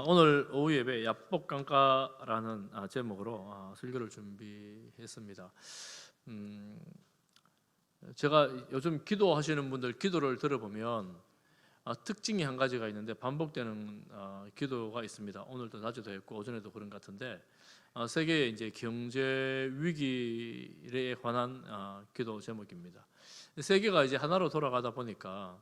오늘 오후 예배 야복강가라는 제목으로 설교를 준비했습니다. 제가 요즘 기도하시는 분들 기도를 들어보면 특징이 한 가지가 있는데 반복되는 기도가 있습니다. 오늘도 낮에도 했고 오전에도 그런 것 같은데 세계의 이제 경제 위기에 관한 기도 제목입니다. 세계가 이제 하나로 돌아가다 보니까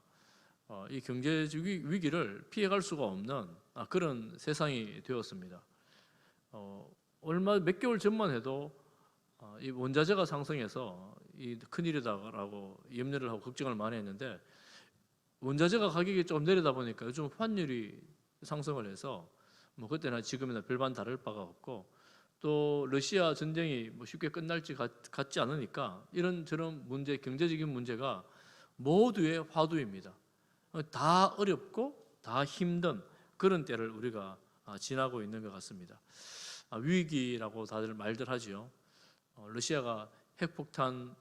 이 경제 위기를 피해갈 수가 없는 그런 세상이 되었습니다. 얼마 몇 개월 전만 해도 이 원자재가 상승해서 이 큰일이다라고 염려를 하고 걱정을 많이 했는데 원자재가 가격이 조금 내리다 보니까 요즘 환율이 상승을 해서 뭐 그때나 지금이나 별반 다를 바가 없고, 또 러시아 전쟁이 뭐 쉽게 끝날지 같지 않으니까 이런저런 문제, 경제적인 문제가 모두의 화두입니다. 다 어렵고 다 힘든 그런 때를 우리가 지나고 있는 것 같습니다. 위기라고 다들 말들 하지요. 러시아가 핵폭탄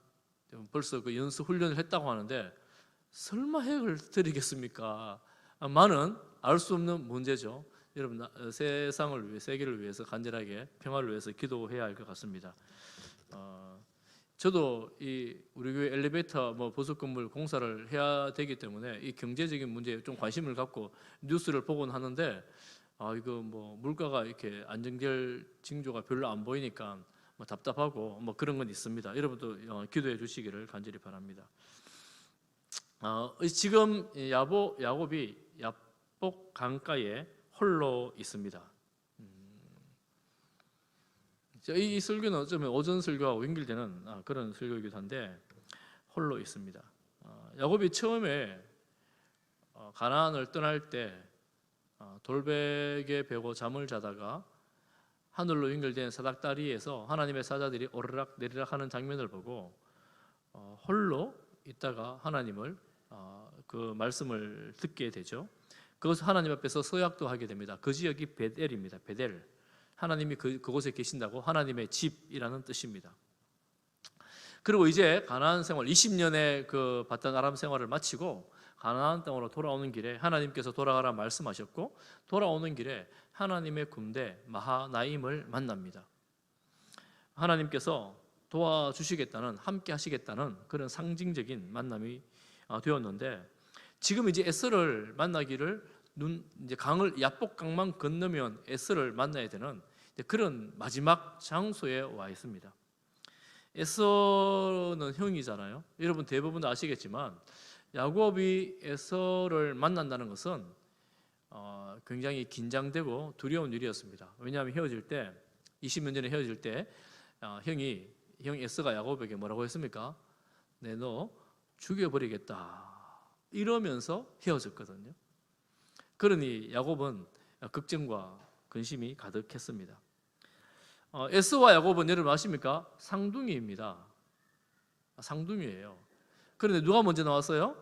벌써 그 연습 훈련을 했다고 하는데 설마 핵을 들이겠습니까? 많은 알 수 없는 문제죠. 여러분, 세상을 위해, 세계를 위해서 간절하게 평화를 위해서 기도해야 할 것 같습니다. 저도 이 우리 교회 엘리베이터 보수 건물 공사를 해야 되기 때문에 이 경제적인 문제에 좀 관심을 갖고 뉴스를 보곤 하는데 이거 뭐 물가가 이렇게 안정될 징조가 별로 안 보이니까 답답하고 그런 건 있습니다. 여러분도 기도해 주시기를 간절히 바랍니다. 지금 야곱이 야복 강가에 홀로 있습니다. 이 설교는 어쩌면 오전 설교하고 연결되는 그런 설교이기도 한데 홀로 있습니다. 야곱이 처음에 가나안을 떠날 때 돌베개 베고 잠을 자다가 하늘로 연결된 사닥다리에서 하나님의 사자들이 오르락 내리락 하는 장면을 보고 홀로 있다가 하나님을 그 말씀을 듣게 되죠. 그것을 하나님 앞에서 서약도 하게 됩니다. 그 지역이 베델입니다. 베델. 하나님이 그곳에 계신다고 하나님의 집이라는 뜻입니다. 그리고 이제 가나안 생활 20년의 그 바단 아람 생활을 마치고 가나안 땅으로 돌아오는 길에 하나님께서 돌아가라 말씀하셨고, 돌아오는 길에 하나님의 군대 마하나임을 만납니다. 하나님께서 도와주시겠다는, 함께 하시겠다는 그런 상징적인 만남이 되었는데, 지금 이제 에서를 만나기를 이제 강을 야복강만 건너면 에서를 만나야 되는 그런 마지막 장소에 와 있습니다. 에서는 형이잖아요. 여러분 대부분 아시겠지만 야곱이 에서를 만난다는 것은 굉장히 긴장되고 두려운 일이었습니다. 왜냐하면 헤어질 때 20년 전에 헤어질 때 형 에서가 야곱에게 뭐라고 했습니까? 내 너 죽여버리겠다 이러면서 헤어졌거든요. 그러니 야곱은 걱정과 근심이 가득했습니다. 에서와 야곱은 여러분 아십니까? 쌍둥이입니다. 쌍둥이에요. 그런데 누가 먼저 나왔어요?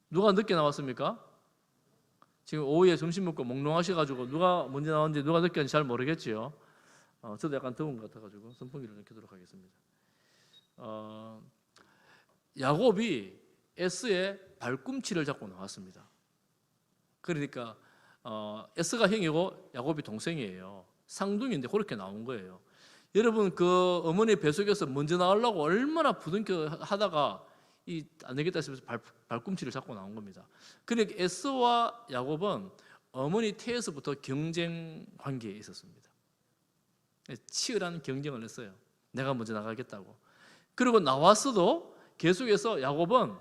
누가 늦게 나왔습니까? 지금 오후에 점심 먹고 몽롱하셔가지고 누가 먼저 나왔는지 누가 늦게 왔는지 잘 모르겠지요. 저도 약간 더운 것 같아가지고 선풍기를 켜도록 하겠습니다. 야곱이 에서의 발꿈치를 잡고 나왔습니다. 그러니까 에서가 형이고 야곱이 동생이에요. 쌍둥이인데 그렇게 나온 거예요. 여러분 그 어머니 뱃속에서 먼저 나오려고 얼마나 부둥켜 하다가 안 되겠다 싶어서 발꿈치를 잡고 나온 겁니다. 그러니까 에서와 야곱은 어머니 태에서부터 경쟁 관계에 있었습니다. 치열한 경쟁을 했어요. 내가 먼저 나가겠다고. 그리고 나왔어도 계속해서 야곱은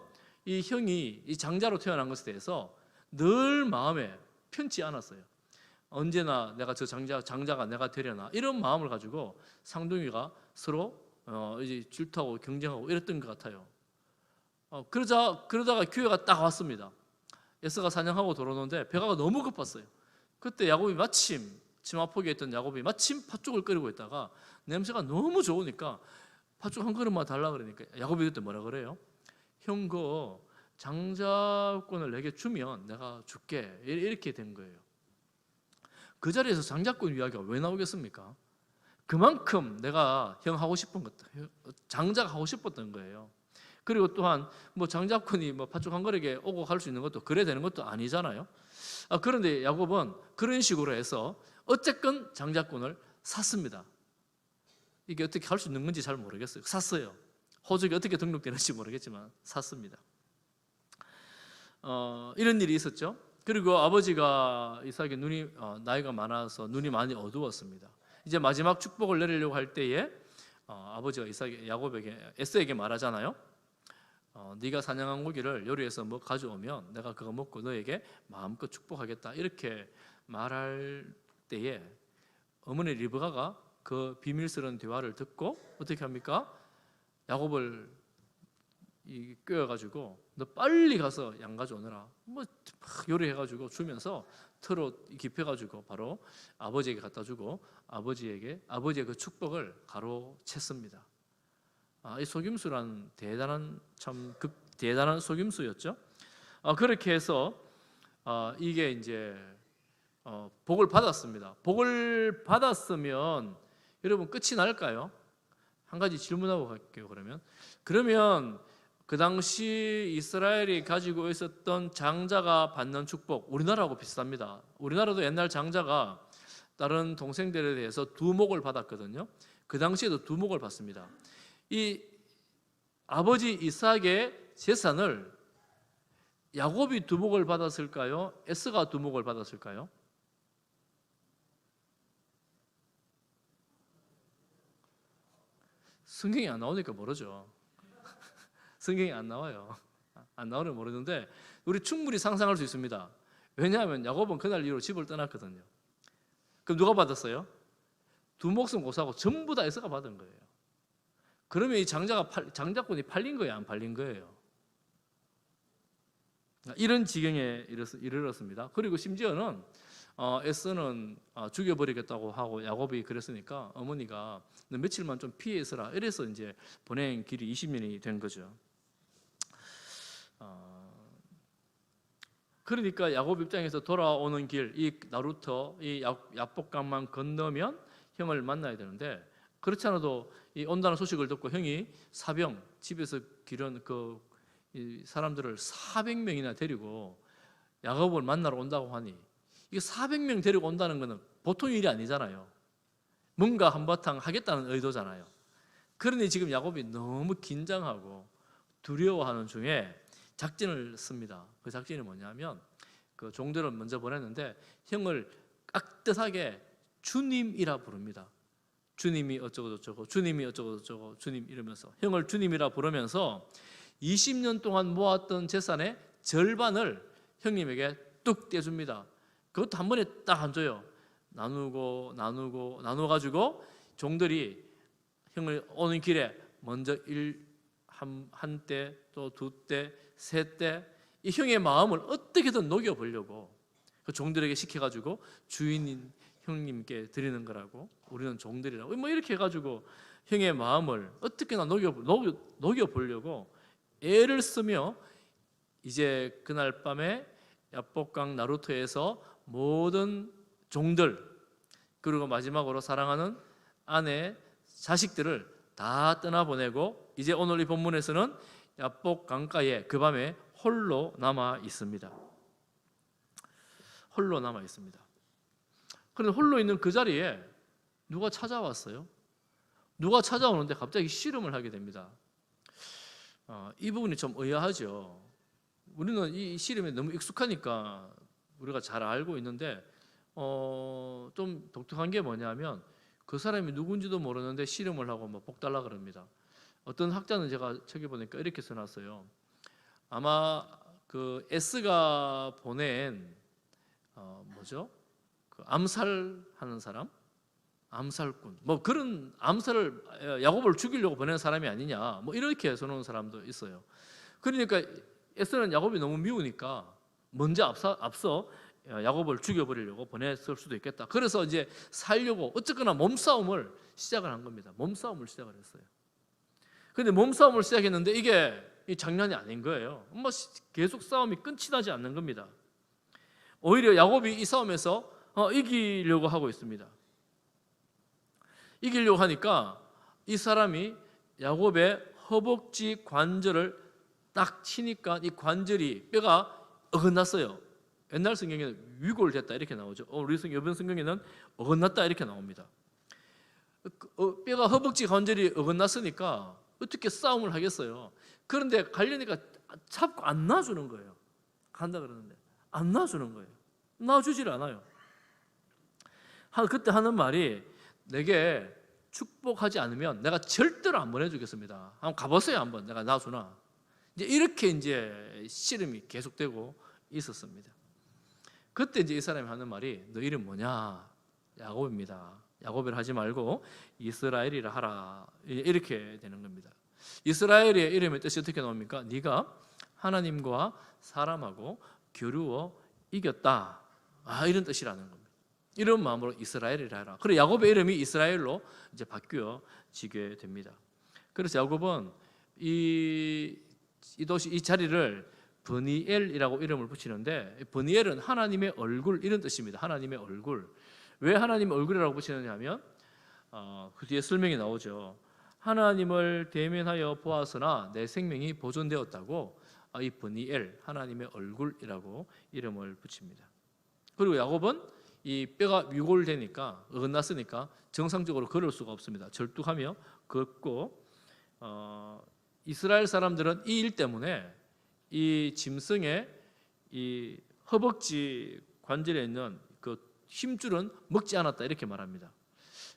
이 형이 이 장자로 태어난 것에 대해서 늘 마음에 편치 않았어요. 언제나 내가 저 장자가 내가 되려나 이런 마음을 가지고 쌍둥이가 서로 이제 질투하고 경쟁하고 이랬던 것 같아요. 그러다가 기회가 딱 왔습니다. 에서가 사냥하고 돌아오는데 배가 너무 고팠어요. 그때 야곱이 마침 치마폭에 있던 야곱이 마침 팥죽을 끓이고 있다가 냄새가 너무 좋으니까 팥죽 한 그릇만 달라 그러니까 야곱이 그때 뭐라 그래요? 형 그 장자권을 내게 주면 내가 줄게 이렇게 된 거예요. 그 자리에서 장자권 이야기가 왜 나오겠습니까? 그만큼 내가 형 하고 싶은 것, 장자가 하고 싶었던 거예요. 그리고 또한 뭐 장자권이 뭐 팥죽 한 거리에 오고 갈 수 있는 것도 그래 되는 것도 아니잖아요. 그런데 야곱은 그런 식으로 해서 어쨌건 장자권을 샀습니다. 이게 어떻게 할 수 있는 건지 잘 모르겠어요. 샀어요. 호적이 어떻게 등록되는지 모르겠지만 샀습니다. 이런 일이 있었죠. 그리고 아버지가 이삭의 눈이 나이가 많아서 눈이 많이 어두웠습니다. 이제 마지막 축복을 내리려고 할 때에 아버지가 야곱에게 에서에게 말하잖아요. 네가 사냥한 고기를 요리해서 뭐 가져오면 내가 그거 먹고 너에게 마음껏 축복하겠다 이렇게 말할 때에 어머니 리브가가 그 비밀스러운 대화를 듣고 어떻게 합니까? 야곱을 꿰어가지고 너 빨리 가서 양 가져오너라 뭐 요리해가지고 주면서 틀어 깊혀가지고 바로 아버지에게 갖다 주고 아버지의 그 축복을 가로챘습니다. 이 속임수란 대단한 대단한 속임수였죠. 그렇게 해서 이게 이제 복을 받았습니다. 복을 받았으면 여러분 끝이 날까요? 한 가지 질문하고 갈게요. 그러면 그 당시 이스라엘이 가지고 있었던 장자가 받는 축복, 우리나라하고 비슷합니다. 우리나라도 옛날 장자가 다른 동생들에 대해서 두목을 받았거든요. 그 당시에도 두목을 받습니다. 이 아버지 이삭의 재산을 야곱이 두목을 받았을까요? 에서가 두목을 받았을까요? 성경이 안 나오니까 모르죠. 성경이 안 나와요. 안 나오면 모르는데 우리 충분히 상상할 수 있습니다. 왜냐하면 야곱은 그날 이후로 집을 떠났거든요. 그럼 누가 받았어요? 두 목숨 고사하고 전부 다 에서가 받은 거예요. 그러면 이 장자권이 팔린 거예요, 안 팔린 거예요? 이런 지경에 이르렀습니다. 그리고 심지어는 에서는 죽여버리겠다고 하고 야곱이 그랬으니까 어머니가 너 며칠만 좀 피해 있어라 이래서 이제 보낸 길이 20년이 된 거죠. 그러니까 야곱 입장에서 돌아오는 길, 이 나루터, 이 야복강만 건너면 형을 만나야 되는데 그렇지 않아도 이 온다는 소식을 듣고 형이 사병 집에서 기른 이 사람들을 400명이나 데리고 야곱을 만나러 온다고 하니 이게 400명 데리고 온다는 것은 보통 일이 아니잖아요. 뭔가 한바탕 하겠다는 의도잖아요. 그러니 지금 야곱이 너무 긴장하고 두려워하는 중에 작전을 씁니다. 그 작전이 뭐냐면 그 종들을 먼저 보냈는데 형을 깍듯하게 주님이라 부릅니다. 주님이 어쩌고저쩌고 주님이 어쩌고저쩌고 주님 이러면서 형을 주님이라 부르면서 20년 동안 모았던 재산의 절반을 형님에게 뚝 떼줍니다. 그것도 한 번에 딱 안 줘요. 나눠가지고 종들이 형을 오는 길에 먼저 한 때, 또 두 때, 세 때 이 형의 마음을 어떻게든 녹여보려고 그 종들에게 시켜가지고 주인인 형님께 드리는 거라고 우리는 종들이라고 뭐 이렇게 해가지고 형의 마음을 어떻게나 녹여보려고 애를 쓰며 이제 그날 밤에 야복강 나루터에서 모든 종들 그리고 마지막으로 사랑하는 아내, 자식들을 다 떠나보내고 이제 오늘 이 본문에서는 야복 강가에 그 밤에 홀로 남아 있습니다. 홀로 남아 있습니다. 그런데 홀로 있는 그 자리에 누가 찾아왔어요? 누가 찾아오는데 갑자기 씨름을 하게 됩니다. 이 부분이 좀 의아하죠. 우리는 이 씨름에 너무 익숙하니까 우리가 잘 알고 있는데 좀 독특한 게 뭐냐면 그 사람이 누군지도 모르는데 씨름을 하고 뭐 복 달라 그럽니다. 어떤 학자는 제가 책에 보니까 이렇게 써놨어요. 아마 그 에스가 보낸 그 암살하는 사람, 암살꾼, 뭐 그런 암살을 야곱을 죽이려고 보낸 사람이 아니냐, 뭐 이렇게 써놓은 사람도 있어요. 그러니까 에스는 야곱이 너무 미우니까 먼저 앞서 야곱을 죽여버리려고 보냈을 수도 있겠다. 그래서 이제 살려고 어쨌거나 몸싸움을 시작을 한 겁니다. 몸싸움을 시작을 했어요. 그런데 몸싸움을 시작했는데 이게 장난이 아닌 거예요. 뭐 계속 싸움이 끝이 나지 않는 겁니다. 오히려 야곱이 이 싸움에서 이기려고 하고 있습니다. 이기려고 하니까 이 사람이 야곱의 허벅지 관절을 딱 치니까 이 관절이 뼈가 어긋났어요. 옛날 성경에는 위골됐다 이렇게 나오죠. 우리 이번 성경에는 어긋났다 이렇게 나옵니다. 뼈가 허벅지 관절이 어긋났으니까 어떻게 싸움을 하겠어요. 그런데 가려니까 잡고 안 놔주는 거예요. 간다 그러는데 안 놔주는 거예요. 놔주질 않아요. 그때 하는 말이 내게 축복하지 않으면 내가 절대로 안 보내주겠습니다. 한번 가보세요. 한번 내가 놔주나. 이제 이렇게 이제 씨름이 계속되고 있었습니다. 그때 이제 이 사람이 하는 말이 너 이름 뭐냐? 야곱입니다. 야곱이라 하지 말고 이스라엘이라 하라. 이렇게 되는 겁니다. 이스라엘의 이름의 뜻이 어떻게 나옵니까? 네가 하나님과 사람하고 겨루어 이겼다. 이런 뜻이라는 겁니다. 이런 마음으로 이스라엘이라 하라. 그래 야곱의 이름이 이스라엘로 이제 바뀌어지게 됩니다. 그래서 야곱은 이 도시 이 자리를 브니엘이라고 이름을 붙이는데 브니엘은 하나님의 얼굴 이런 뜻입니다. 하나님의 얼굴. 왜 하나님의 얼굴이라고 붙이느냐면 그 뒤에 설명이 나오죠. 하나님을 대면하여 보았으나 내 생명이 보존되었다고 이 브니엘 하나님의 얼굴이라고 이름을 붙입니다. 그리고 야곱은 이 뼈가 위골되니까 어긋났으니까 정상적으로 걸을 수가 없습니다. 절뚝하며 걷고 이스라엘 사람들은 이 일 때문에 이 짐승의 이 허벅지 관절에 있는 그 힘줄은 먹지 않았다 이렇게 말합니다.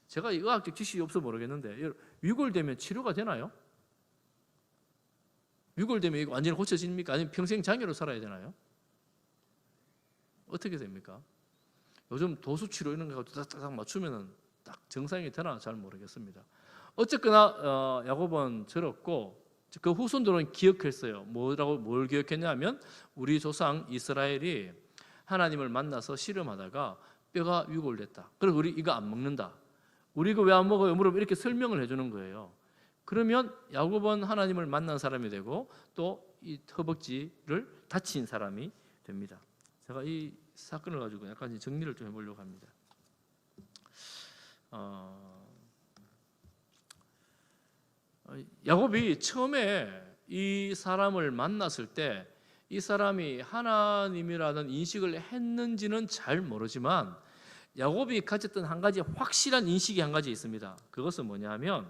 제가 의학적 지식이 없어 모르겠는데 위골되면 치료가 되나요? 위골되면 이거 완전히 고쳐집니까? 아니면 평생 장애로 살아야 되나요? 어떻게 됩니까? 요즘 도수치료 이런 거 딱딱 맞추면은 딱 정상이 되나 잘 모르겠습니다. 어쨌거나 야곱은 저렇고 그 후손들은 기억했어요. 뭘 기억했냐면 우리 조상 이스라엘이 하나님을 만나서 씨름하다가 뼈가 위골됐다. 그래서 우리 이거 안 먹는다. 우리 이거 왜 안 먹어요? 물어보면 이렇게 설명을 해주는 거예요. 그러면 야곱은 하나님을 만난 사람이 되고 또 이 허벅지를 다친 사람이 됩니다. 제가 이 사건을 가지고 약간 정리를 좀 해보려고 합니다. 야곱이 처음에 이 사람을 만났을 때 이 사람이 하나님이라는 인식을 했는지는 잘 모르지만 야곱이 가졌던 한 가지 확실한 인식이 한 가지 있습니다. 그것은 뭐냐면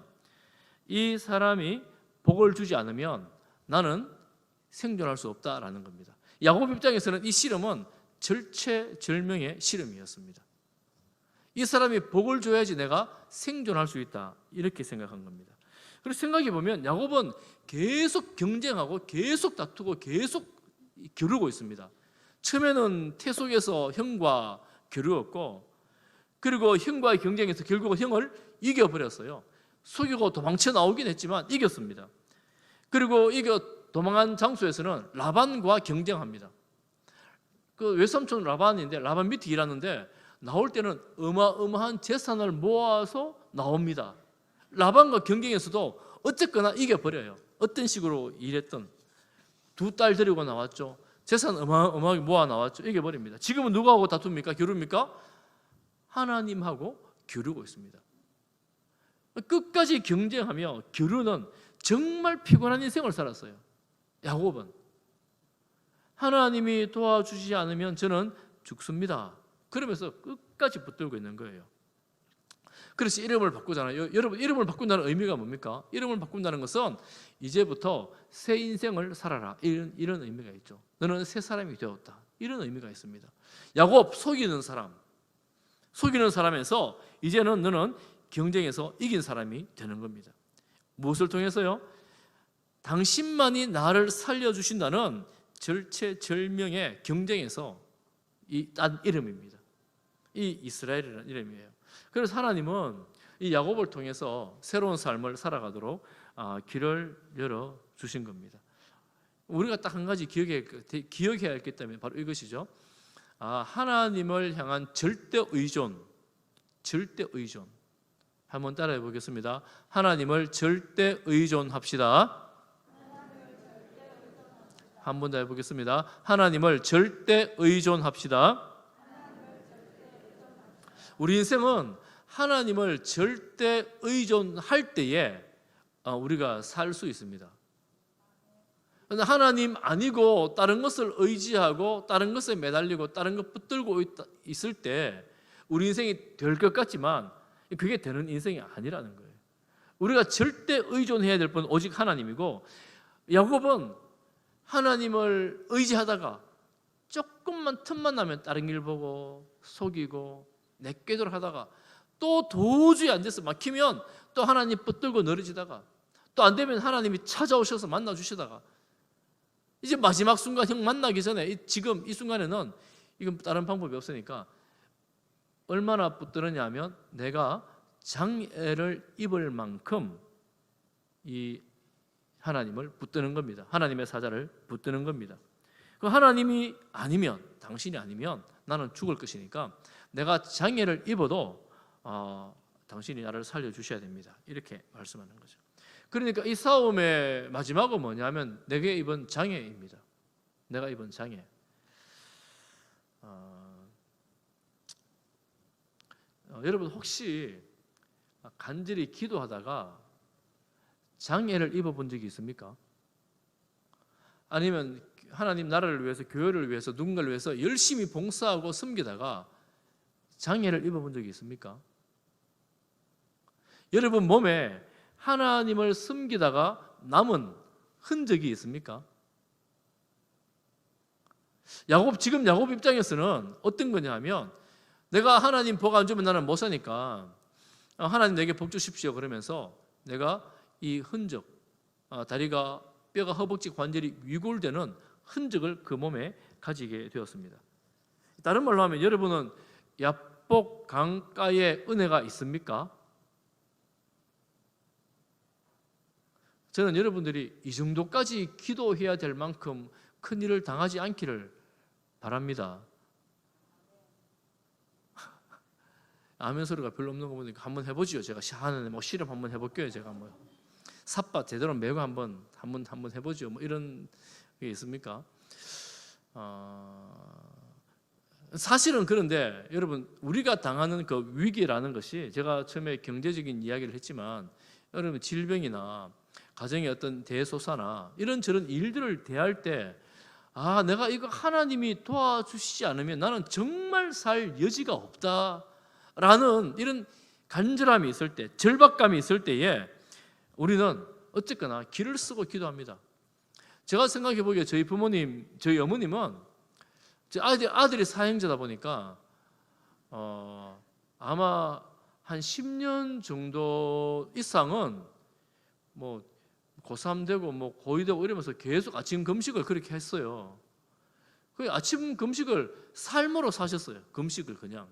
이 사람이 복을 주지 않으면 나는 생존할 수 없다라는 겁니다. 야곱 입장에서는 이 씨름은 절체절명의 씨름이었습니다. 이 사람이 복을 줘야지 내가 생존할 수 있다 이렇게 생각한 겁니다. 그래서 생각해 보면 야곱은 계속 경쟁하고 계속 다투고 계속 겨루고 있습니다. 처음에는 태속에서 형과 겨루었고 그리고 형과의 경쟁에서 결국 형을 이겨버렸어요. 속이고 도망쳐 나오긴 했지만 이겼습니다. 그리고 도망한 장소에서는 라반과 경쟁합니다. 그 외삼촌 라반인데 라반 밑에 일하는데 나올 때는 어마어마한 재산을 모아서 나옵니다. 라반과 경쟁에서도 어쨌거나 이겨버려요. 어떤 식으로 일했던 두 딸 데리고 나왔죠. 재산 어마어마하게 모아 나왔죠. 이겨버립니다. 지금은 누구하고 다툽니까? 겨룹니까? 하나님하고 겨루고 있습니다. 끝까지 경쟁하며 겨루는 정말 피곤한 인생을 살았어요. 야곱은 하나님이 도와주지 않으면 저는 죽습니다. 그러면서 끝까지 붙들고 있는 거예요. 그래서 이름을 바꾸잖아요. 여러분 이름을 바꾼다는 의미가 뭡니까? 이름을 바꾼다는 것은 이제부터 새 인생을 살아라 이런 의미가 있죠. 너는 새 사람이 되었다 이런 의미가 있습니다. 야곱 속이는 사람에서 이제는 너는 경쟁에서 이긴 사람이 되는 겁니다. 무엇을 통해서요? 당신만이 나를 살려주신다는 절체절명의 경쟁에서 딴 이름입니다. 이 이스라엘이라는 이름이에요. 그래서 하나님은 이 야곱을 통해서 새로운 삶을 살아가도록 길을 열어 주신 겁니다. 우리가 딱 한 가지 기억해야 할 게 있다면 바로 이것이죠. 하나님을 향한 절대 의존. 한번 따라해 보겠습니다. 하나님을 절대 의존합시다. 한 번 더 해보겠습니다. 하나님을 절대 의존합시다. 우리 인생은 하나님을 절대 의존할 때에 우리가 살 수 있습니다. 그런데 하나님 아니고 다른 것을 의지하고 다른 것에 매달리고 다른 것 붙들고 있을 때 우리 인생이 될 것 같지만 그게 되는 인생이 아니라는 거예요. 우리가 절대 의존해야 될 분은 오직 하나님이고, 야곱은 하나님을 의지하다가 조금만 틈만 나면 다른 길 보고 속이고 내꾀대로 하다가 또 도저히 안 돼서 막히면 또 하나님 붙들고 늘어지다가 또 안 되면 하나님이 찾아오셔서 만나주시다가 이제 마지막 순간 형 만나기 전에 지금 이 순간에는 이건 다른 방법이 없으니까 얼마나 붙들었냐 하면 내가 장애를 입을 만큼 이 하나님을 붙드는 겁니다. 하나님의 사자를 붙드는 겁니다. 그 하나님이 아니면, 당신이 아니면 나는 죽을 것이니까 내가 장애를 입어도 당신이 나를 살려주셔야 됩니다. 이렇게 말씀하는 거죠. 그러니까 이 싸움의 마지막은 뭐냐면 내게 입은 장애입니다. 내가 입은 장애. 여러분 혹시 간절히 기도하다가 장애를 입어본 적이 있습니까? 아니면 하나님 나라를 위해서, 교회를 위해서, 누군가를 위해서 열심히 봉사하고 섬기다가 장애를 입어본 적이 있습니까? 여러분 몸에 하나님을 섬기다가 남은 흔적이 있습니까? 지금 야곱 입장에서는 어떤 거냐 하면 내가 하나님 복 안 주면 나는 못 사니까 하나님 내게 복 주십시오 그러면서 내가 이 흔적, 다리가, 뼈가, 허벅지 관절이 위골되는 흔적을 그 몸에 가지게 되었습니다. 다른 말로 하면 여러분은 야복 강가에 은혜가 있습니까? 저는 여러분들이 이 정도까지 기도해야 될 만큼 큰 일을 당하지 않기를 바랍니다. 아멘 소리가 별로 없는 거 보니까 한번 해보지요. 제가 하는 실험 한번 해볼게요. 제가 한번 삿바 제대로 메고 한번 해보죠. 이런 게 있습니까? 사실은 그런데 여러분 우리가 당하는 그 위기라는 것이, 제가 처음에 경제적인 이야기를 했지만 여러분 질병이나 가정의 어떤 대소사나 이런저런 일들을 대할 때 내가 이거 하나님이 도와주시지 않으면 나는 정말 살 여지가 없다라는 이런 간절함이 있을 때, 절박감이 있을 때에 우리는 어쨌거나 길을 쓰고 기도합니다. 제가 생각해 보기에 저희 부모님, 저희 어머님은 제 아들이 사형자다 보니까 아마 한 10년 정도 이상은 고3 되고 고2 되고 이러면서 계속 아침 금식을 그렇게 했어요. 그 아침 금식을 삶으로 사셨어요. 금식을 그냥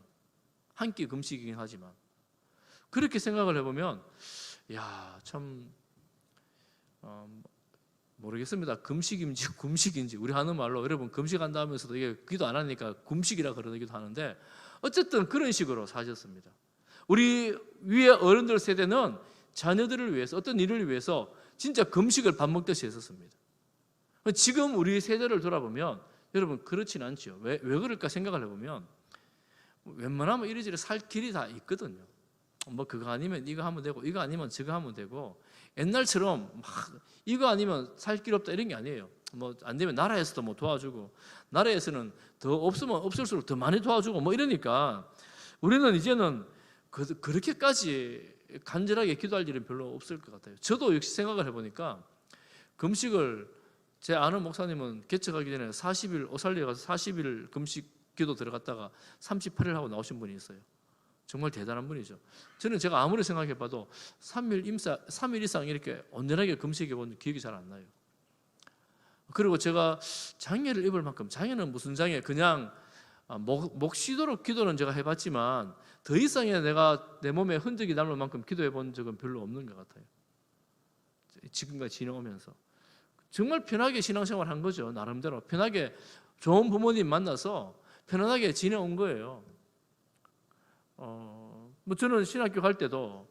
한 끼 금식이긴 하지만 그렇게 생각을 해보면 참 모르겠습니다. 금식인지 굶식인지 우리 하는 말로 여러분 금식한다 하면서도 이게 기도 안 하니까 굶식이라 그러기도 하는데 어쨌든 그런 식으로 사셨습니다. 우리 위에 어른들 세대는 자녀들을 위해서 어떤 일을 위해서 진짜 금식을 밥 먹듯이 했었습니다. 지금 우리 세대를 돌아보면 여러분 그렇진 않죠. 왜 그럴까 생각을 해보면 웬만하면 이리저리 살 길이 다 있거든요. 그거 아니면 이거 하면 되고 이거 아니면 저거 하면 되고 옛날처럼 이거 아니면 살 길 없다 이런 게 아니에요. 안 되면 나라에서도 도와주고 나라에서는 더 없으면 없을수록 더 많이 도와주고 이러니까 우리는 이제는 그렇게까지 간절하게 기도할 일은 별로 없을 것 같아요. 저도 역시 생각을 해보니까 금식을 제 아는 목사님은 개척하기 전에 40일 오살리에 가서 40일 금식 기도 들어갔다가 38일 하고 나오신 분이 있어요. 정말 대단한 분이죠. 저는 제가 아무리 생각해봐도 3일 이상 이렇게 온전하게 금식해 본 기억이 잘 안 나요. 그리고 제가 장애를 입을 만큼, 장애는 무슨 장애? 그냥 목 쉬도록 기도는 제가 해봤지만 더 이상의 내가 내 몸에 흔적이 남을 만큼 기도해 본 적은 별로 없는 것 같아요. 지금까지 지내오면서 정말 편하게 신앙생활 한 거죠. 나름대로 편하게 좋은 부모님 만나서 편안하게 지내온 거예요. 저는 신학교 갈 때도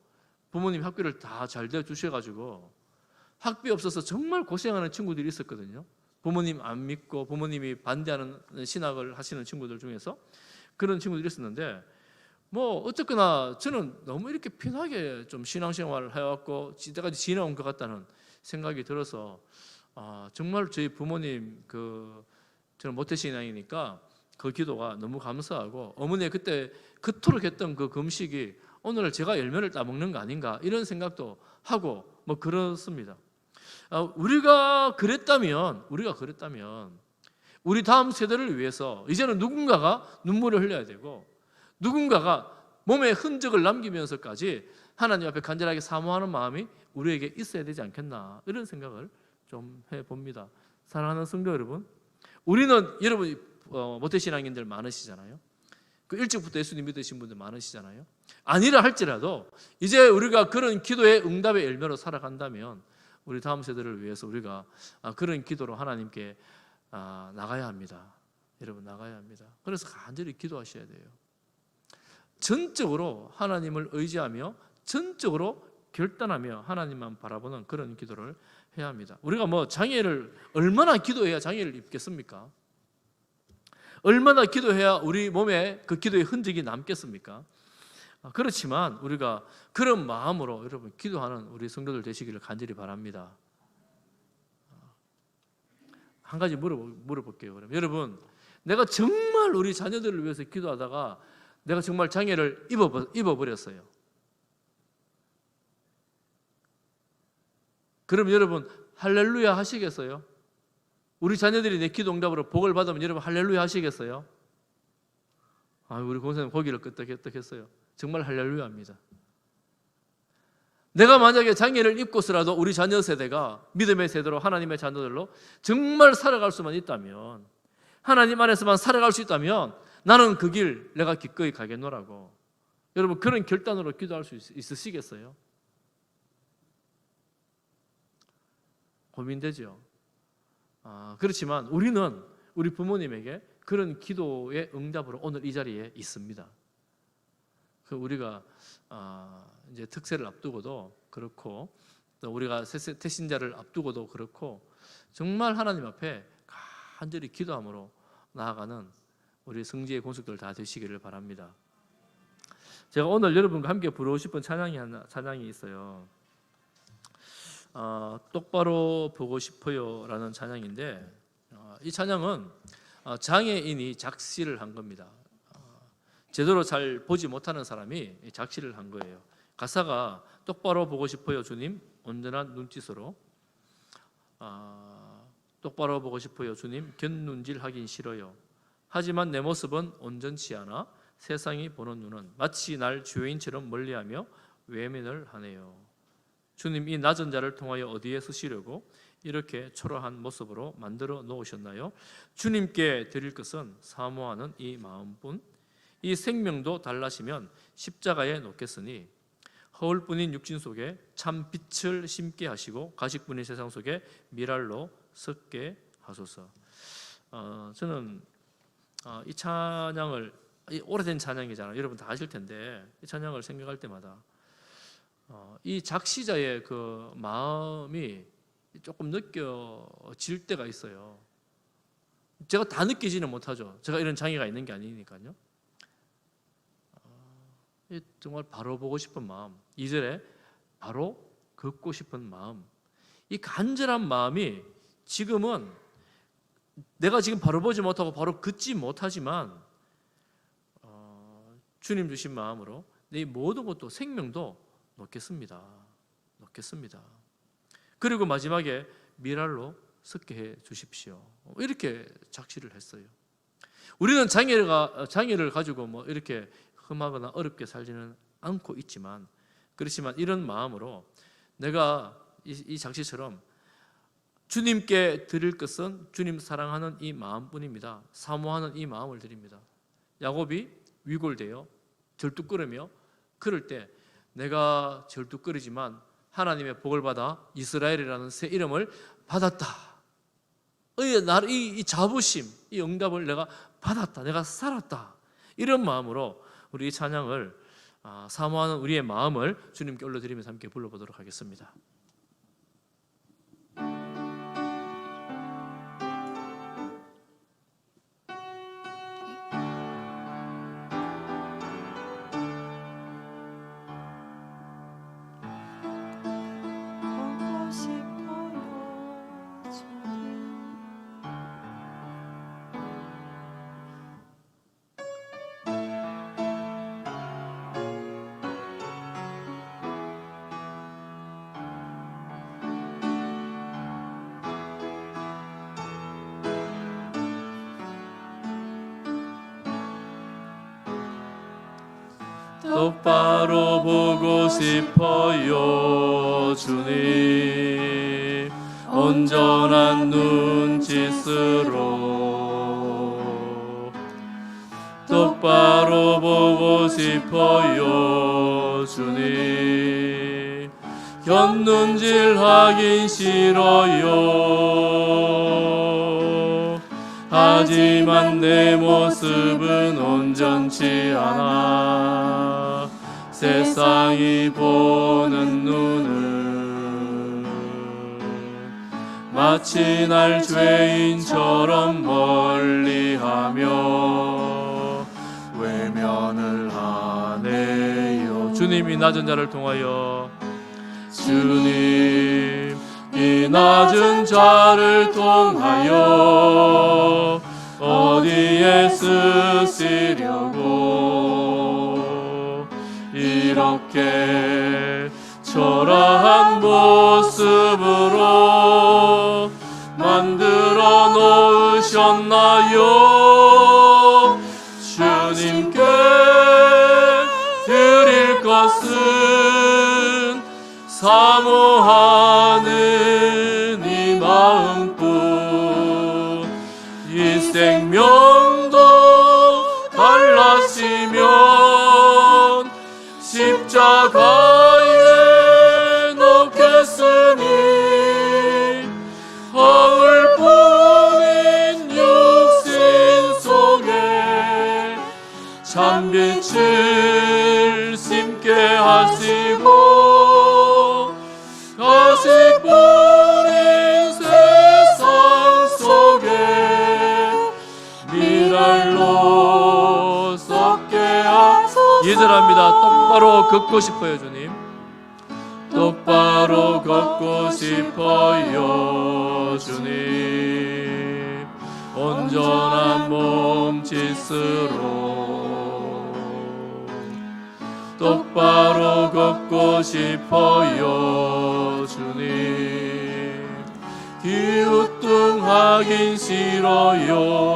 부모님 학비를 다 잘 대주셔가지고 학비 없어서 정말 고생하는 친구들이 있었거든요. 부모님 안 믿고 부모님이 반대하는 신학을 하시는 친구들 중에서 그런 친구들이 있었는데 뭐 어쨌거나 저는 너무 이렇게 편하게 좀 신앙생활을 해왔고 지금까지 지내온 것 같다는 생각이 들어서 정말 저희 부모님 저는 모태신앙이니까 그 기도가 너무 감사하고 어머니의 그때 그토록 했던 그 금식이 오늘 제가 열매를 따먹는 거 아닌가 이런 생각도 하고 뭐 그렇습니다. 우리가 그랬다면 우리 다음 세대를 위해서 이제는 누군가가 눈물을 흘려야 되고 누군가가 몸에 흔적을 남기면서까지 하나님 앞에 간절하게 사모하는 마음이 우리에게 있어야 되지 않겠나 이런 생각을 좀 해봅니다. 사랑하는 성도 여러분, 우리는 여러분 모태신앙인들 많으시잖아요. 그 일찍부터 예수님 믿으신 분들 많으시잖아요. 아니라 할지라도 이제 우리가 그런 기도의 응답의 열매로 살아간다면 우리 다음 세대를 위해서 우리가 그런 기도로 하나님께 나가야 합니다. 여러분 나가야 합니다. 그래서 간절히 기도하셔야 돼요. 전적으로 하나님을 의지하며 전적으로 결단하며 하나님만 바라보는 그런 기도를 해야 합니다. 우리가 뭐 장애를 얼마나 기도해야 장애를 입겠습니까? 얼마나 기도해야 우리 몸에 그 기도의 흔적이 남겠습니까? 그렇지만 우리가 그런 마음으로 여러분 기도하는 우리 성도들 되시기를 간절히 바랍니다. 한 가지 물어볼게요. 그럼 여러분, 내가 정말 우리 자녀들을 위해서 기도하다가 내가 정말 장애를 입어버렸어요. 그럼 여러분 할렐루야 하시겠어요? 우리 자녀들이 내 기도 응답으로 복을 받으면 여러분 할렐루야 하시겠어요? 우리 권사님 고기를 끄떡했어요. 정말 할렐루야입니다. 내가 만약에 장애를 입고서라도 우리 자녀 세대가 믿음의 세대로 하나님의 자녀들로 정말 살아갈 수만 있다면, 하나님 안에서만 살아갈 수 있다면 나는 그 길 내가 기꺼이 가겠노라고. 여러분 그런 결단으로 기도할 수 있으시겠어요? 고민되죠. 그렇지만 우리는 우리 부모님에게 그런 기도의 응답으로 오늘 이 자리에 있습니다. 우리가 이제 특세를 앞두고도 그렇고 또 우리가 태신자를 앞두고도 그렇고 정말 하나님 앞에 간절히 기도함으로 나아가는 우리 성지의 권속들 다 되시기를 바랍니다. 제가 오늘 여러분과 함께 부르고 싶은 찬양이 있어요. 똑바로 보고 싶어요라는 찬양인데 이 찬양은 장애인이 작시를 한 겁니다. 제대로 잘 보지 못하는 사람이 작시를 한 거예요. 가사가 똑바로 보고 싶어요 주님 온전한 눈짓으로, 똑바로 보고 싶어요 주님 곁눈질하긴 싫어요. 하지만 내 모습은 온전치 않아 세상이 보는 눈은 마치 날 죄인처럼 멀리하며 외면을 하네요. 주님 이 낮은 자를 통하여 어디에 쓰시려고 이렇게 초라한 모습으로 만들어 놓으셨나요? 주님께 드릴 것은 사모하는 이 마음뿐, 이 생명도 달라시면 십자가에 놓겠으니 허울뿐인 육신 속에 참 빛을 심게 하시고 가식뿐인 세상 속에 미랄로 섞게 하소서. 저는 이 찬양을, 오래된 찬양이잖아요. 여러분 다 아실 텐데 이 찬양을 생각할 때마다 이 작시자의 그 마음이 조금 느껴질 때가 있어요. 제가 다 느끼지는 못하죠. 제가 이런 장애가 있는 게 아니니까요. 정말 바로 보고 싶은 마음, 2절에 바로 걷고 싶은 마음, 이 간절한 마음이 지금은 내가 지금 바로 보지 못하고 바로 걷지 못하지만 주님 주신 마음으로 내 모든 것도 생명도 놓겠습니다. 그리고 마지막에 미랄로 섞게 해 주십시오. 이렇게 작시를 했어요. 우리는 장애를 가지고 뭐 이렇게 험하거나 어렵게 살지는 않고 있지만, 그렇지만 이런 마음으로 내가 이 작시처럼 주님께 드릴 것은 주님 사랑하는 이 마음뿐입니다. 사모하는 이 마음을 드립니다. 야곱이 위골되어 절뚝거리며 그럴 때 내가 절뚝거리지만 하나님의 복을 받아 이스라엘이라는 새 이름을 받았다. 이 자부심, 이 응답을 내가 받았다. 내가 살았다. 이런 마음으로 우리 이 찬양을 사모하는 우리의 마음을 주님께 올려드리면서 함께 불러보도록 하겠습니다. 똑바로 보고 싶어요 주님 온전한 눈짓으로 똑바로 보고 싶어요 주님 곁눈질 하긴 싫어요 하지만 내 모습은 온전치 않아 세상이 보는 눈을 마치 날 죄인처럼 멀리하며 외면을 하네요 주님이 낮은 자를 통하여 주님 이 낮은 자를 통하여 어디에 쓰시려고 이렇게 초라한 모습으로 만들어 놓으셨나요 주님께 드릴 것은 사모하는 이 마음뿐 이 생명도 달라지면 십자가에 놓겠으니 허울뿐인 육신 속에 참빛을 심게 하시고 가시뿐인 세상 속에 미랄로 썩게 하소서 2절합니다. 똑바로 걷고 싶어요 주님 똑바로 걷고 싶어요 주님 온전한 몸짓으로 똑바로 걷고 싶어요 주님 기우뚱하긴 싫어요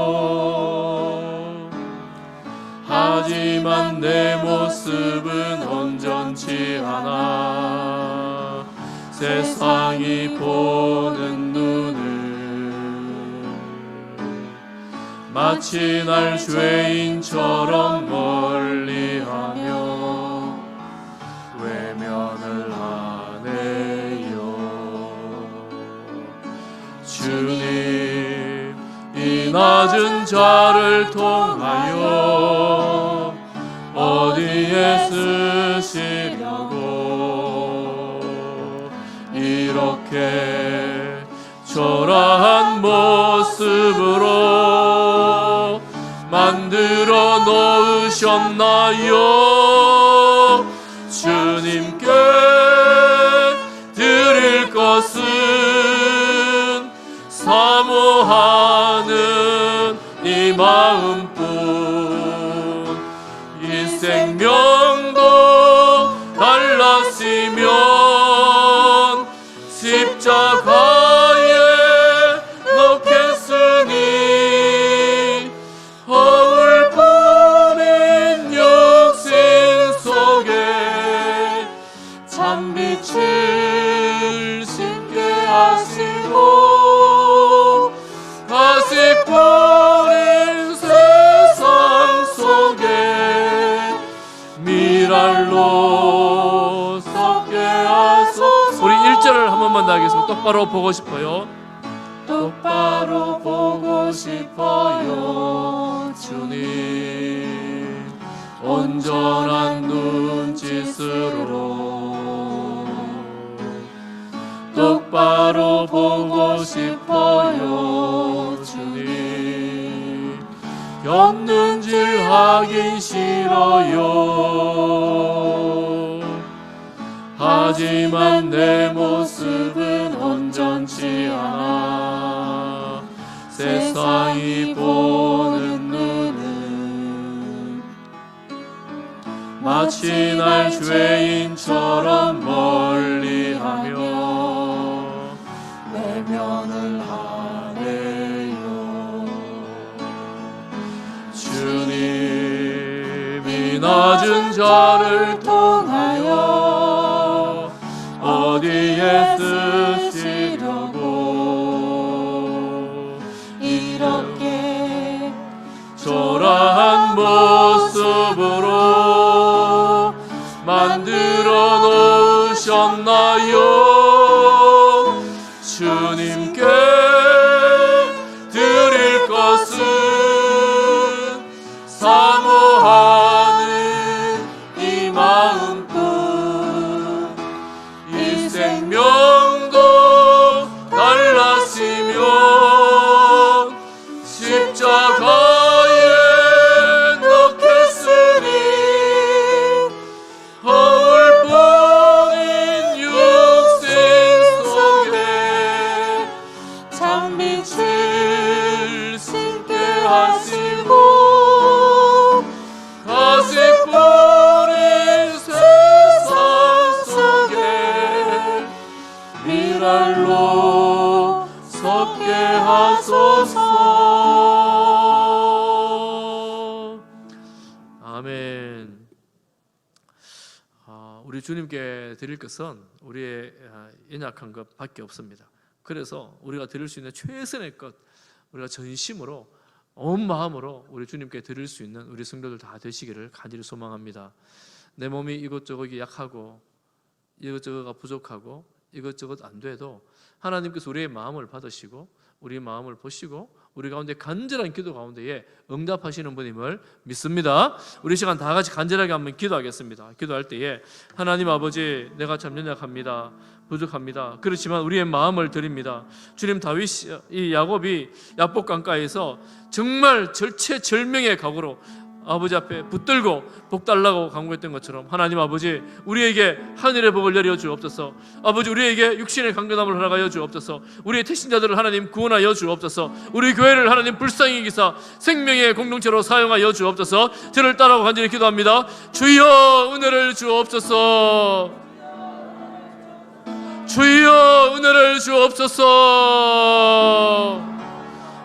하지만 내 모습은 온전치 않아 세상이 보는 눈을 마치 날 죄인처럼 멀리하며 외면을 하네요 주님 이 낮은 자를 통하여 어디에 쓰시려고 이렇게 초라한 모습으로 만들어 놓으셨나요 주님께 드릴 것은 사모하는 이 마음뿐 이 생명도 달라지면 십자가에 놓겠으니 허울뿐인 육신 속에 참빛을 심게 하시고 가시뿐인 세상 속에 미랄로 썩게 하소서 우리 1절을 한 번만 더 하겠습니다. 똑바로 보고 싶어요 똑바로 보고 싶어요 주님 온전한 눈짓으로 똑바로 보고 싶어요 주님 곁눈질 하긴 싫어요 하지만 내 모습은 온전치 않아 세상이 보는 눈은 마치 날 죄인처럼 멀리하며 외면을 하네요 주님 이 이 낮은 자를 통하여 어디에 쓰시려고 이렇게 초라한 모습으로 만들어 놓으셨나요? 주님께 드릴 것은 사모하는 이 마음뿐. 이 생명도 달라지면 십자가에 넣겠으니 허물뿐인 육생 속에 찬빛을 심게 하시고 가시 뿌린 세상 속에 미랄로 섞게 하소서. 아멘. 우리 주님께 드릴 것은 우리의 연약한 것밖에 없습니다. 그래서 우리가 드릴 수 있는 최선의 것, 우리가 전심으로 온 마음으로 우리 주님께 드릴 수 있는 우리 성도들 다 되시기를 간절히 소망합니다. 내 몸이 이것저것 약하고 이것저것가 부족하고 이것저것 안 돼도 하나님께서 우리의 마음을 받으시고 우리 마음을 보시고 우리 가운데 간절한 기도 가운데에 응답하시는 분임을 믿습니다. 우리 시간 다 같이 간절하게 한번 기도하겠습니다. 기도할 때에 하나님 아버지, 내가 참 연약합니다. 부족합니다. 그렇지만 우리의 마음을 드립니다. 주님, 다윗이, 이 야곱이 야복 강가에서 정말 절체절명의 각오로 아버지 앞에 붙들고 복 달라고 간구했던 것처럼 하나님 아버지, 우리에게 하늘의 복을 내려 주옵소서. 아버지, 우리에게 육신의 강건함을 허락하여 주옵소서. 우리의 택신자들을 하나님 구원하여 주옵소서. 우리 교회를 하나님 불쌍히 여기사 생명의 공동체로 사용하여 주옵소서. 저를 따라고 간절히 기도합니다. 주여 은혜를 주옵소서. 주여 은혜를 주옵소서.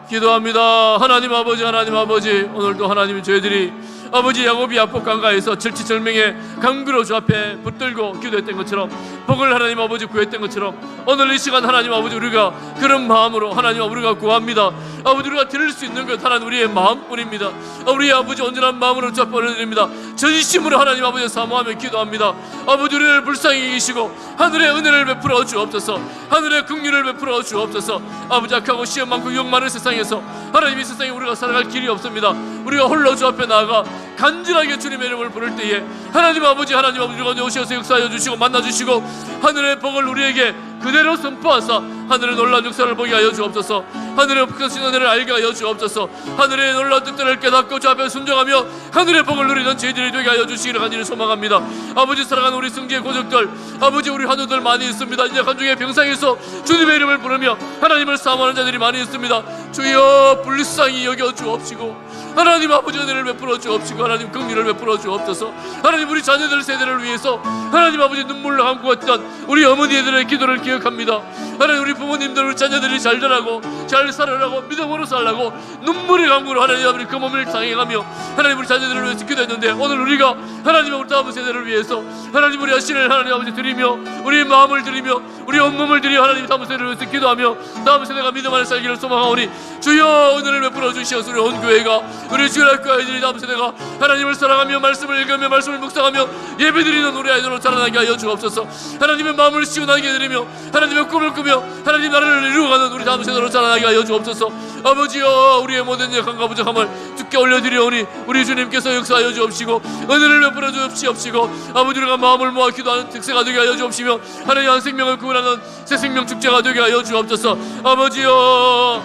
기도합니다. 하나님 아버지, 하나님 아버지, 오늘도 하나님이 저희들이 아버지 야곱이 야복 강가에서 절치절명의 강구로 주 앞에 붙들고 기도했던 것처럼 복을 하나님 아버지 구했던 것처럼 오늘 이 시간 하나님 아버지 우리가 그런 마음으로 하나님 우리가 구합니다. 아버지, 우리가 드릴 수 있는 것 하나님 우리의 마음뿐입니다. 우리 아버지 온전한 마음으로 주 앞에 올려드립니다. 전심으로 하나님 아버지 사모하며 기도합니다. 아버지, 우리를 불쌍히 계시고 하늘의 은혜를 베풀어 주옵소서. 하늘의 긍휼을 베풀어 주옵소서. 아버지, 악하고 시험 많고 욕 많은 세상에서 하나님 이 세상에 우리가 살아갈 길이 없습니다. 우리가 홀로 주 앞에 나아가 간절하게 주님의 이름을 부를 때에 하나님 아버지 우리가 오셔서 역사하여 주시고 만나 주시고 하늘의 복을 우리에게 그대로 선포하사 하늘의 놀라운 역사를 보게 하여 주옵소서. 하늘의 크신 은혜를 알게 하여 주옵소서. 하늘의 놀라운 뜻들을 깨닫고 주 앞에 순종하며 하늘의 복을 누리는 저희들이 되게 하여 주시기를 간절히 소망합니다. 아버지, 사랑하는 우리 성지의 고족들, 아버지, 우리 한우들 많이 있습니다. 연약한 중에 병상에서 주님의 이름을 부르며 하나님을 사모하는 자들이 많이 있습니다. 주여 불쌍히 여겨 주옵시고 하나님 아버지 은혜를 베풀어 주옵시고 하나님 긍휼을 베풀어 주옵소서. 하나님, 우리 자녀들 세대를 위해서 하나님 아버지 눈물로 감고 있던 우리 어머니들의 기도를 기억합니다. 하나님, 우리 부모님들, 우리 자녀들이 잘 되라고 잘 살으라고 믿음으로 살라고 눈물의 강구로 하나님 아버지 그 몸을 당해가며 하나님 우리 자녀들을 위해서 기도했는데 오늘 우리가 하나님 우리 다음 세대를 위해서 하나님 우리 아신을 하나님 아버지 드리며 우리 마음을 드리며 우리 온몸을 드려 하나님 다음 세대를 위해서 기도하며 다음 세대가 믿음 안에 살기를 소망하오니 주여 은혜를 베풀어 주시옵소서. 우리 온 교회가 우리 주일학교 아이들이 다음 세대가 하나님을 사랑하며 말씀을 읽으며 말씀을 묵상하며 예배드리는 우리 아이들로 자라나게 하여 주옵소서. 하나님의 마음을 시원하게 드리며 하나님의 꿈을 꾸며 하나님 나라를 이루어가는 우리 다음 세대로 자라나게 하여 주옵소서. 아버지여, 우리의 모든 약함과 부족함을 주께 올려드리오니 우리 주님께서 역사하여 주옵시고 은혜를 베풀어 주옵시고 아버지, 우리가 마음을 모아 기도하는 특세가 되게 하여 주옵시며 하나님 한 생명을 구원하는 새 생명 축제가 되게 하여 주옵소서. 아버지여,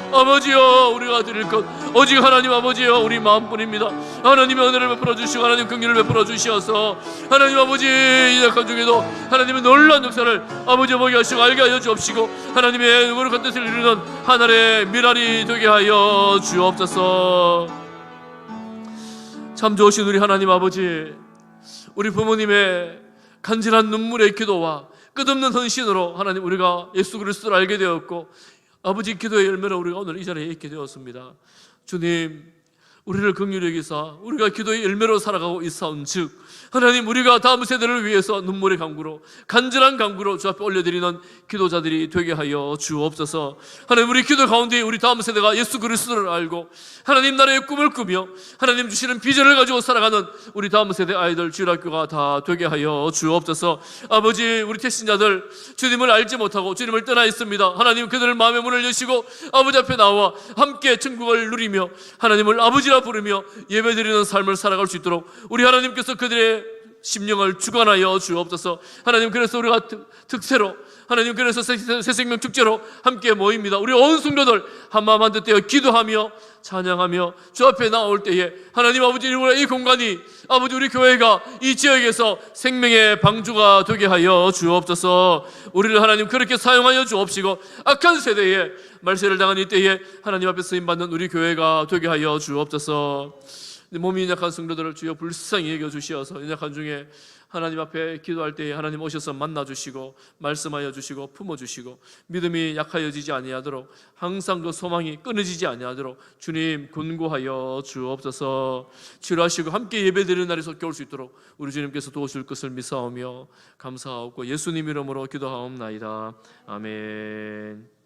우리가 드릴 것 오직 하나님 아버지여 우리 마음뿐입니다. 하나님의 은혜를 베풀어 주시고 하나님 긍휼을 베풀어 주시어서 하나님 아버지 이 약한 중에도 하나님의 놀라운 역사를 아버지 보게 하시고 알게 하여 주옵시고 하나님의 거룩한 뜻을 이루는 하늘의 미랄이 되게 하여 주옵소서. 참 좋으신 우리 하나님 아버지, 우리 부모님의 간절한 눈물의 기도와 끝없는 헌신으로 하나님 우리가 예수 그리스도를 알게 되었고 아버지 기도의 열매로 우리가 오늘 이 자리에 있게 되었습니다. 주님, 우리를 긍휼히 여기사 우리가 기도의 열매로 살아가고 있사온즉 하나님, 우리가 다음 세대를 위해서 눈물의 강구로, 간절한 강구로 주 앞에 올려드리는 기도자들이 되게 하여 주옵소서. 하나님, 우리 기도 가운데 우리 다음 세대가 예수 그리스도를 알고 하나님 나라의 꿈을 꾸며 하나님 주시는 비전을 가지고 살아가는 우리 다음 세대 아이들, 주일학교가 다 되게 하여 주옵소서. 아버지, 우리 태신자들 주님을 알지 못하고 주님을 떠나 있습니다. 하나님, 그들을 마음의 문을 여시고 아버지 앞에 나와 함께 천국을 누리며 하나님을 아버지라 부르며 예배드리는 삶을 살아갈 수 있도록 우리 하나님께서 그들의 심령을 주관하여 주옵소서. 하나님, 그래서 우리가 특세로 하나님, 그래서 새생명 축제로 함께 모입니다. 우리 온 성도들 한마음 한뜻 되어 기도하며 찬양하며 주 앞에 나올 때에 하나님 아버지, 이 공간이 아버지 우리 교회가 이 지역에서 생명의 방주가 되게 하여 주옵소서. 우리를 하나님 그렇게 사용하여 주옵시고 악한 세대에 말세를 당한 이때에 하나님 앞에 쓰임받는 우리 교회가 되게 하여 주옵소서. 몸이 약한 성도들을 주여 불쌍히 여겨주시어서 연약한 중에 하나님 앞에 기도할 때에 하나님 오셔서 만나주시고 말씀하여 주시고 품어주시고 믿음이 약하여지지 아니하도록 항상 그 소망이 끊어지지 아니하도록 주님 권고하여 주옵소서. 치료하시고 함께 예배드리는 날이 속게 올 수 있도록 우리 주님께서 도우실 것을 믿사오며 감사하옵고 예수님 이름으로 기도하옵나이다. 아멘.